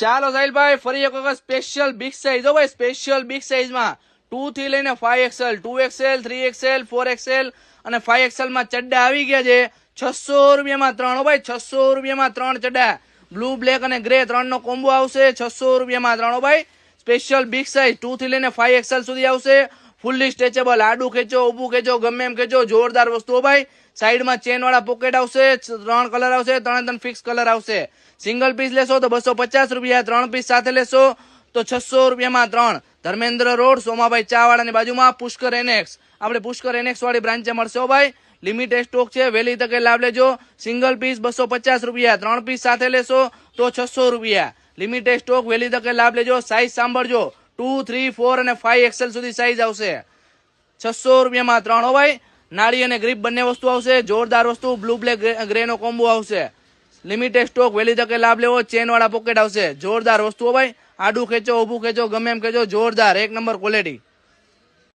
ચાલો સાહિલભાઈ ફરી એક વખત સ્પેશિયલ બિગ સાઇઝ હો ભાઈ, સ્પેશિયલ બિગ સાઇઝમાં 2 થી લઈને 5XL, 2XL, 3XL, 4XL અને 5XL માં ચડ્ડા આવી ગયા છે 600 રૂપિયામાં 3 હો ભાઈ, 600 રૂપિયામાં 3 ચડ્ડા, બ્લુ બ્લેક અને ગ્રે 3 નો કોમ્બો આવશે 600 રૂપિયામાં 3 હો ભાઈ, સ્પેશિયલ બિગ સાઇઝ 2 થી લઈને 5XL સુધી આવશે, ફૂલ્લી સ્ટ્રેચેબલ, આડું ખેંચો ઊભું ખેંચો ગમે એમ ખેંચો, જોરદાર વસ્તુ ભાઈ. સાઈડમાં ચેન વાળા પોકેટ આવશે, 3 કલર આવશે, 3 ફિક્સ કલર આવશે. સિંગલ પીસ લેશો તો 250 રૂપિયા, 3 પીસ સાથે લેશો તો 600 રૂપિયામાં 3. ધર્મેન્દ્ર રોડ, સોમાભાઈ ચા વાળાની બાજુમાં પુષ્કર એનેક્સ, આપણે પુષ્કર એનેક્સ વાળી બ્રાન્ચે મળશે ભાઈ. લિમિટેડ સ્ટોક છે, વહેલી તકે લાભ લેજો. સિંગલ પીસ 250 રૂપિયા, 3 પીસ સાથે લેશો તો 600 રૂપિયા. લિમિટેડ સ્ટોક, વહેલી તકે લાભ લેજો. સાઈઝ સાંભળજો, 2, 3, 4 અને 5XL સુધી સાઈઝ આવશે. 600 રૂપિયામાં 3 હો ભાઈ. નાળી અને ગ્રીપ બંને વસ્તુ આવશે, જોરદાર વસ્તુ, બ્લુ બ્લેક ગ્રે નો કોમ્બો આવશે. લિમિટેડ સ્ટોક, વહેલી તકે લાભ લેવો. ચેન વાળા પોકેટ આવશે, જોરદાર વસ્તુઓ ભાઈ, આડું ખેંચો ઊભું ખેંચો ગમે એમ ખેંચો, જોરદાર એક નંબર ક્વોલિટી.